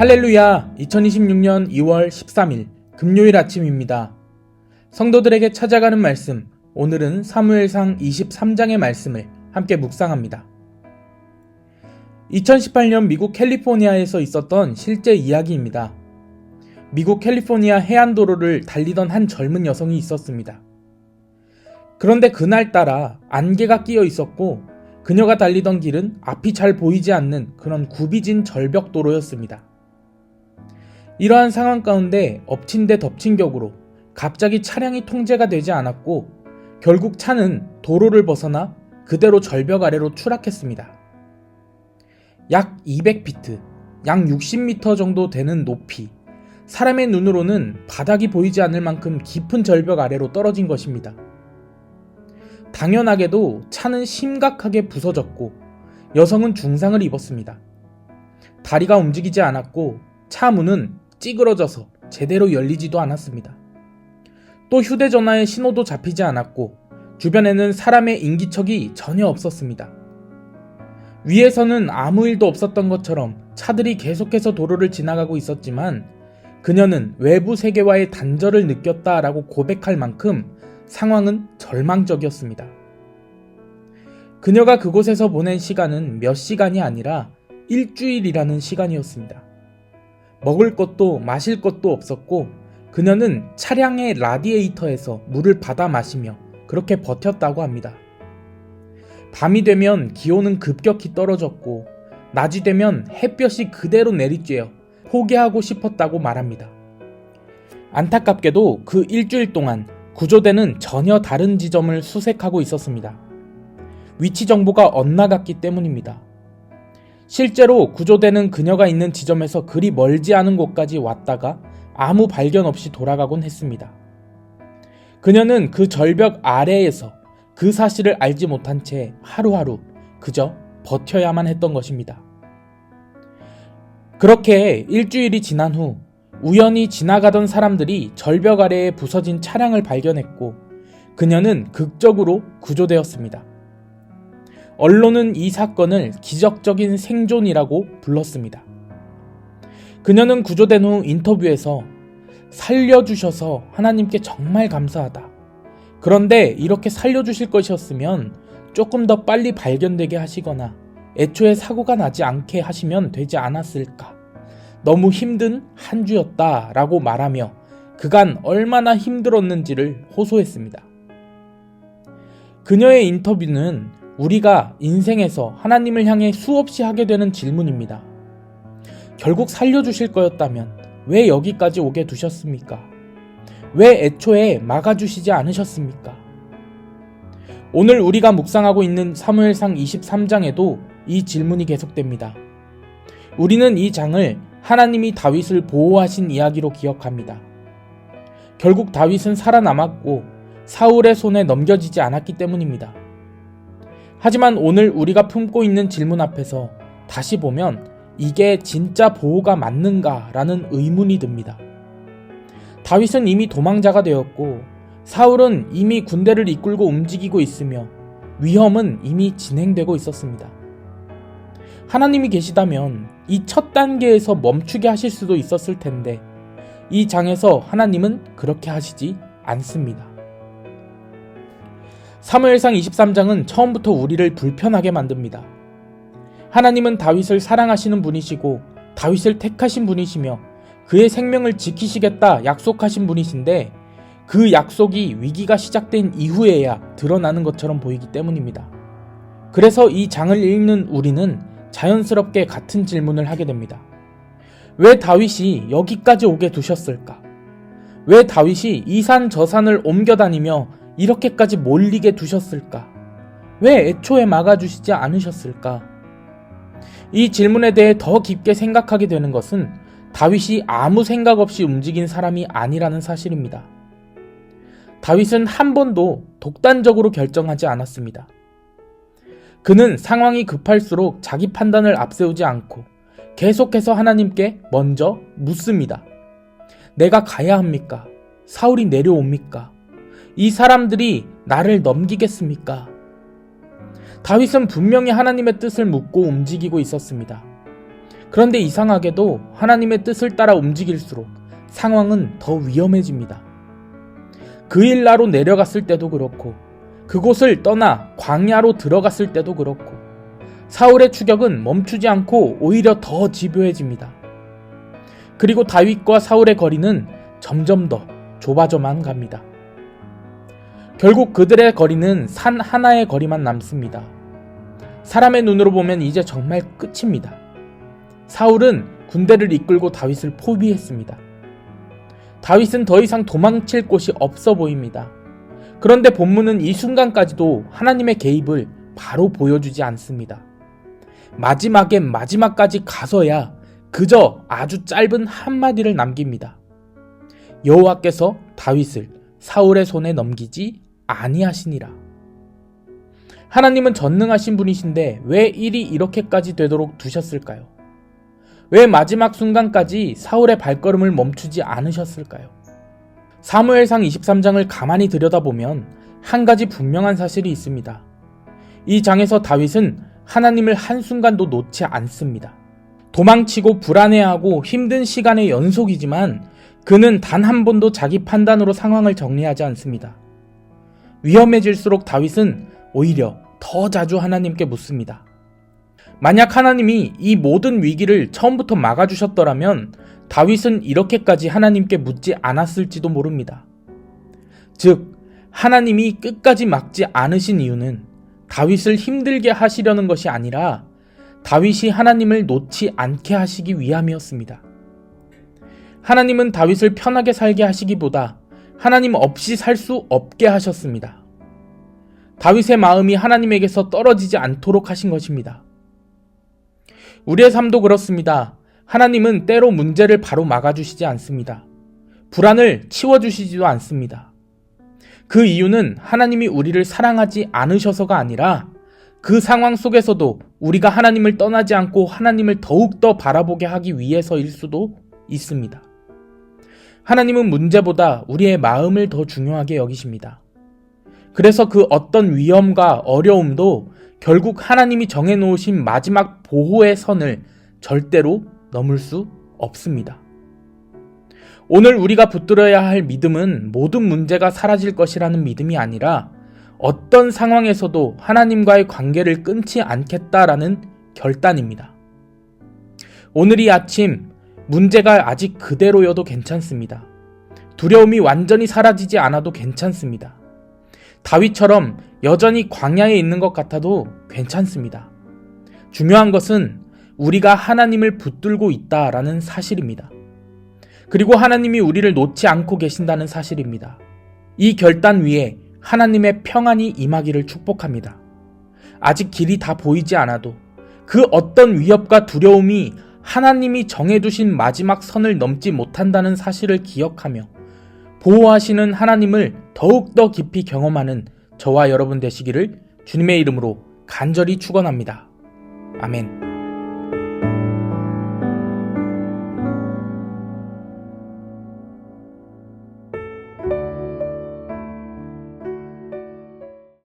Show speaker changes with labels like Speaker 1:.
Speaker 1: 할렐루야! 2026년 2월 13일 금요일 아침입니다. 성도들에게 찾아가는 말씀, 오늘은 사무엘상 23장의 말씀을 함께 묵상합니다. 2018년 미국 캘리포니아에서 있었던 실제 이야기입니다. 미국 캘리포니아 해안도로를 달리던 한 젊은 여성이 있었습니다. 그런데 그날따라 안개가 끼어 있었고 그녀가 달리던 길은 앞이 잘 보이지 않는 그런 굽이진 절벽도로였습니다. 이러한 상황 가운데 엎친 데 덮친 격으로 갑자기 차량이 통제가 되지 않았고 결국 차는 도로를 벗어나 그대로 절벽 아래로 추락했습니다. 약 200피트, 약 60m 정도 되는 높이, 사람의 눈으로는 바닥이 보이지 않을 만큼 깊은 절벽 아래로 떨어진 것입니다. 당연하게도 차는 심각하게 부서졌고 여성은 중상을 입었습니다. 다리가 움직이지 않았고 차 문은 찌그러져서 제대로 열리지도 않았습니다. 또 휴대전화의 신호도 잡히지 않았고 주변에는 사람의 인기척이 전혀 없었습니다. 위에서는 아무 일도 없었던 것처럼 차들이 계속해서 도로를 지나가고 있었지만 그녀는 외부 세계와의 단절을 느꼈다라고 고백할 만큼 상황은 절망적이었습니다. 그녀가 그곳에서 보낸 시간은 몇 시간이 아니라 일주일이라는 시간이었습니다. 먹을 것도 마실 것도 없었고 그녀는 차량의 라디에이터에서 물을 받아 마시며 그렇게 버텼다고 합니다. 밤이 되면 기온은 급격히 떨어졌고 낮이 되면 햇볕이 그대로 내리쬐어 포기하고 싶었다고 말합니다. 안타깝게도 그 일주일 동안 구조대는 전혀 다른 지점을 수색하고 있었습니다. 위치 정보가 엇나갔기 때문입니다. 실제로 구조대는 그녀가 있는 지점에서 그리 멀지 않은 곳까지 왔다가 아무 발견 없이 돌아가곤 했습니다. 그녀는 그 절벽 아래에서 그 사실을 알지 못한 채 하루하루 그저 버텨야만 했던 것입니다. 그렇게 일주일이 지난 후 우연히 지나가던 사람들이 절벽 아래에 부서진 차량을 발견했고 그녀는 극적으로 구조되었습니다. 언론은 이 사건을 기적적인 생존이라고 불렀습니다. 그녀는 구조된 후 인터뷰에서 살려주셔서 하나님께 정말 감사하다. 그런데 이렇게 살려주실 것이었으면 조금 더 빨리 발견되게 하시거나 애초에 사고가 나지 않게 하시면 되지 않았을까. 너무 힘든 한 주였다 라고 말하며 그간 얼마나 힘들었는지를 호소했습니다. 그녀의 인터뷰는 우리가 인생에서 하나님을 향해 수없이 하게 되는 질문입니다. 결국 살려주실 거였다면 왜 여기까지 오게 두셨습니까? 왜 애초에 막아주시지 않으셨습니까? 오늘 우리가 묵상하고 있는 사무엘상 23장에도 이 질문이 계속됩니다. 우리는 이 장을 하나님이 다윗을 보호하신 이야기로 기억합니다. 결국 다윗은 살아남았고 사울의 손에 넘겨지지 않았기 때문입니다. 하지만 오늘 우리가 품고 있는 질문 앞에서 다시 보면 이게 진짜 보호가 맞는가 라는 의문이 듭니다. 다윗은 이미 도망자가 되었고 사울은 이미 군대를 이끌고 움직이고 있으며 위험은 이미 진행되고 있었습니다. 하나님이 계시다면 이 첫 단계에서 멈추게 하실 수도 있었을 텐데 이 장에서 하나님은 그렇게 하시지 않습니다. 사무엘상 23장은 처음부터 우리를 불편하게 만듭니다. 하나님은 다윗을 사랑하시는 분이시고 다윗을 택하신 분이시며 그의 생명을 지키시겠다 약속하신 분이신데 그 약속이 위기가 시작된 이후에야 드러나는 것처럼 보이기 때문입니다. 그래서 이 장을 읽는 우리는 자연스럽게 같은 질문을 하게 됩니다. 왜 다윗이 여기까지 오게 두셨을까? 왜 다윗이 이 산 저 산을 옮겨다니며 이렇게까지 몰리게 두셨을까? 왜 애초에 막아주시지 않으셨을까? 이 질문에 대해 더 깊게 생각하게 되는 것은 다윗이 아무 생각 없이 움직인 사람이 아니라는 사실입니다. 다윗은 한 번도 독단적으로 결정하지 않았습니다. 그는 상황이 급할수록 자기 판단을 앞세우지 않고 계속해서 하나님께 먼저 묻습니다. 내가 가야 합니까? 사울이 내려옵니까? 이 사람들이 나를 넘기겠습니까? 다윗은 분명히 하나님의 뜻을 묻고 움직이고 있었습니다. 그런데 이상하게도 하나님의 뜻을 따라 움직일수록 상황은 더 위험해집니다. 그일라로 내려갔을 때도 그렇고 그곳을 떠나 광야로 들어갔을 때도 그렇고 사울의 추격은 멈추지 않고 오히려 더 집요해집니다. 그리고 다윗과 사울의 거리는 점점 더 좁아져만 갑니다. 결국 그들의 거리는 산 하나의 거리만 남습니다. 사람의 눈으로 보면 이제 정말 끝입니다. 사울은 군대를 이끌고 다윗을 포위했습니다. 다윗은 더 이상 도망칠 곳이 없어 보입니다. 그런데 본문은 이 순간까지도 하나님의 개입을 바로 보여주지 않습니다. 마지막엔 마지막까지 가서야 그저 아주 짧은 한마디를 남깁니다. 여호와께서 다윗을 사울의 손에 넘기지 아니하시니라. 하나님은 전능하신 분이신데 왜 일이 이렇게까지 되도록 두셨을까요? 왜 마지막 순간까지 사울의 발걸음을 멈추지 않으셨을까요? 사무엘상 23장을 가만히 들여다보면 한 가지 분명한 사실이 있습니다. 이 장에서 다윗은 하나님을 한순간도 놓지 않습니다. 도망치고 불안해하고 힘든 시간의 연속이지만 그는 단 한 번도 자기 판단으로 상황을 정리하지 않습니다. 위험해질수록 다윗은 오히려 더 자주 하나님께 묻습니다. 만약 하나님이 이 모든 위기를 처음부터 막아주셨더라면 다윗은 이렇게까지 하나님께 묻지 않았을지도 모릅니다. 즉, 하나님이 끝까지 막지 않으신 이유는 다윗을 힘들게 하시려는 것이 아니라 다윗이 하나님을 놓지 않게 하시기 위함이었습니다. 하나님은 다윗을 편하게 살게 하시기보다 하나님 없이 살 수 없게 하셨습니다. 다윗의 마음이 하나님에게서 떨어지지 않도록 하신 것입니다. 우리의 삶도 그렇습니다. 하나님은 때로 문제를 바로 막아주시지 않습니다. 불안을 치워주시지도 않습니다. 그 이유는 하나님이 우리를 사랑하지 않으셔서가 아니라 그 상황 속에서도 우리가 하나님을 떠나지 않고 하나님을 더욱더 바라보게 하기 위해서일 수도 있습니다. 하나님은 문제보다 우리의 마음을 더 중요하게 여기십니다. 그래서 그 어떤 위험과 어려움도 결국 하나님이 정해놓으신 마지막 보호의 선을 절대로 넘을 수 없습니다. 오늘 우리가 붙들어야 할 믿음은 모든 문제가 사라질 것이라는 믿음이 아니라 어떤 상황에서도 하나님과의 관계를 끊지 않겠다라는 결단입니다. 오늘 이 아침 문제가 아직 그대로여도 괜찮습니다. 두려움이 완전히 사라지지 않아도 괜찮습니다. 다윗처럼 여전히 광야에 있는 것 같아도 괜찮습니다. 중요한 것은 우리가 하나님을 붙들고 있다라는 사실입니다. 그리고 하나님이 우리를 놓지 않고 계신다는 사실입니다. 이 결단 위에 하나님의 평안이 임하기를 축복합니다. 아직 길이 다 보이지 않아도 그 어떤 위협과 두려움이 하나님이 정해두신 마지막 선을 넘지 못한다는 사실을 기억하며 보호하시는 하나님을 더욱더 깊이 경험하는 저와 여러분 되시기를 주님의 이름으로 간절히 축원합니다. 아멘.